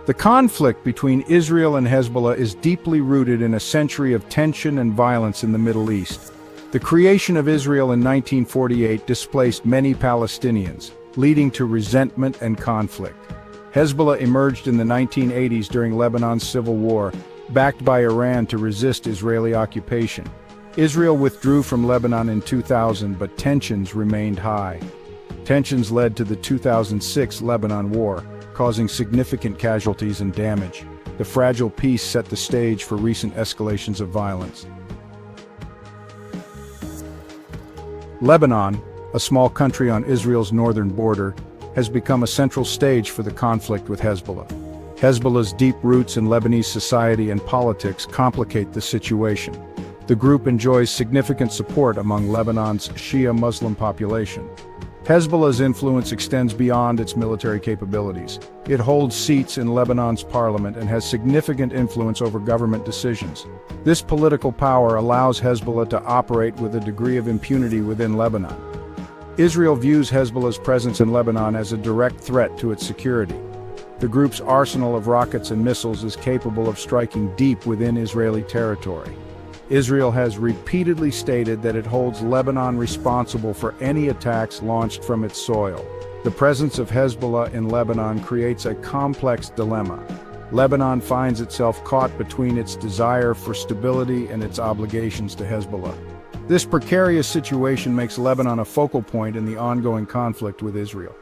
The conflict between Israel and Hezbollah is deeply rooted in a century of tension and violence in the Middle East. The creation of Israel in 1948 displaced many Palestinians, leading to resentment and conflict. Hezbollah emerged in the 1980s during Lebanon's civil war, backed by Iran to resist Israeli occupation. Israel withdrew from Lebanon in 2000, but tensions remained high. Tensions led to the 2006 Lebanon War, causing significant casualties and damage. The fragile peace set the stage for recent escalations of violence. Lebanon, a small country on Israel's northern border, has become a central stage for the conflict with Hezbollah. Hezbollah's deep roots in Lebanese society and politics complicate the situation. The group enjoys significant support among Lebanon's Shia Muslim population. Hezbollah's influence extends beyond its military capabilities. It holds seats in Lebanon's parliament and has significant influence over government decisions. This political power allows Hezbollah to operate with a degree of impunity within Lebanon. Israel views Hezbollah's presence in Lebanon as a direct threat to its security. The group's arsenal of rockets and missiles is capable of striking deep within Israeli territory. Israel has repeatedly stated that it holds Lebanon responsible for any attacks launched from its soil. The presence of Hezbollah in Lebanon creates a complex dilemma. Lebanon finds itself caught between its desire for stability and its obligations to Hezbollah. This precarious situation makes Lebanon a focal point in the ongoing conflict with Israel.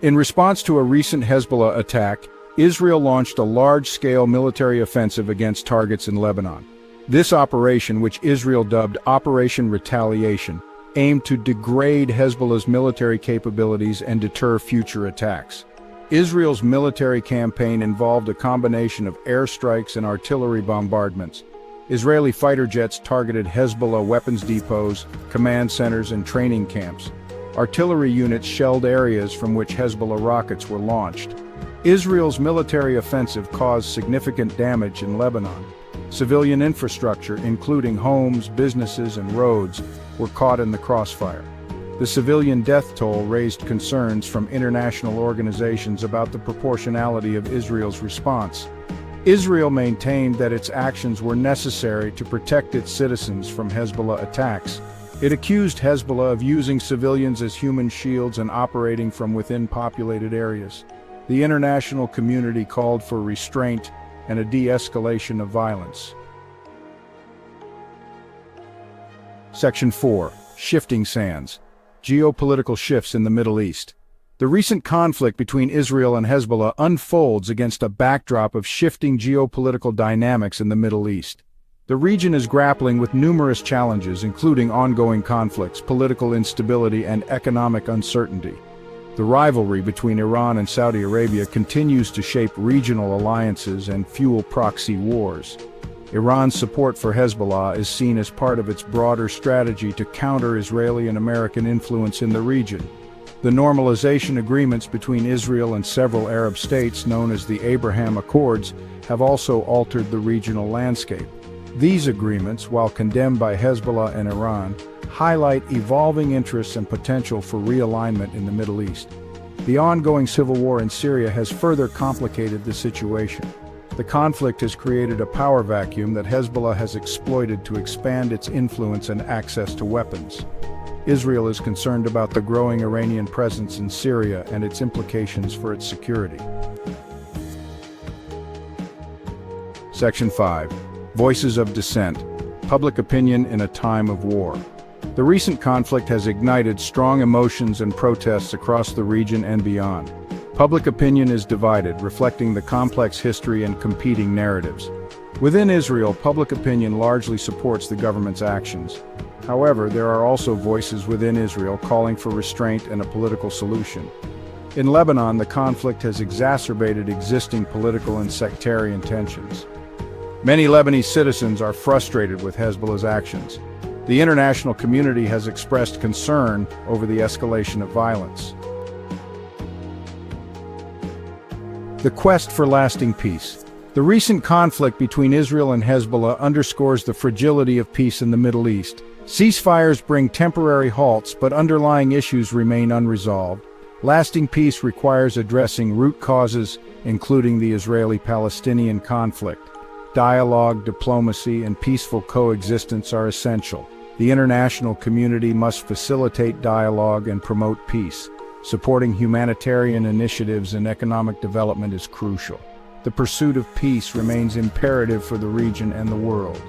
In response to a recent Hezbollah attack, Israel launched a large-scale military offensive against targets in Lebanon. This operation, which Israel dubbed Operation Retaliation, aimed to degrade Hezbollah's military capabilities and deter future attacks. Israel's military campaign involved a combination of airstrikes and artillery bombardments. Israeli fighter jets targeted Hezbollah weapons depots, command centers, and training camps. Artillery units shelled areas from which Hezbollah rockets were launched. Israel's military offensive caused significant damage in Lebanon. Civilian infrastructure, including homes, businesses, and roads, were caught in the crossfire. The civilian death toll raised concerns from international organizations about the proportionality of Israel's response. Israel maintained that its actions were necessary to protect its citizens from Hezbollah attacks. It accused Hezbollah of using civilians as human shields and operating from within populated areas. The international community called for restraint and a de-escalation of violence. Section 4. Shifting Sands. Geopolitical shifts in the Middle East. The recent conflict between Israel and Hezbollah unfolds against a backdrop of shifting geopolitical dynamics in the Middle East. The region is grappling with numerous challenges, including ongoing conflicts, political instability, and economic uncertainty. The rivalry between Iran and Saudi Arabia continues to shape regional alliances and fuel proxy wars. Iran's support for Hezbollah is seen as part of its broader strategy to counter Israeli and American influence in the region. The normalization agreements between Israel and several Arab states, known as the Abraham Accords, have also altered the regional landscape. These agreements, while condemned by Hezbollah and Iran, highlight evolving interests and potential for realignment in the Middle East. The ongoing civil war in Syria has further complicated the situation. The conflict has created a power vacuum that Hezbollah has exploited to expand its influence and access to weapons. Israel is concerned about the growing Iranian presence in Syria and its implications for its security. Section 5. Voices of Dissent. Public Opinion in a Time of War. The recent conflict has ignited strong emotions and protests across the region and beyond. Public opinion is divided, reflecting the complex history and competing narratives. Within Israel, public opinion largely supports the government's actions. However, there are also voices within Israel calling for restraint and a political solution. In Lebanon, the conflict has exacerbated existing political and sectarian tensions. Many Lebanese citizens are frustrated with Hezbollah's actions. The international community has expressed concern over the escalation of violence. The quest for lasting peace. The recent conflict between Israel and Hezbollah underscores the fragility of peace in the Middle East. Ceasefires bring temporary halts, but underlying issues remain unresolved. Lasting peace requires addressing root causes, including the Israeli-Palestinian conflict. Dialogue, diplomacy, and peaceful coexistence are essential. The international community must facilitate dialogue and promote peace. Supporting humanitarian initiatives and economic development is crucial. The pursuit of peace remains imperative for the region and the world.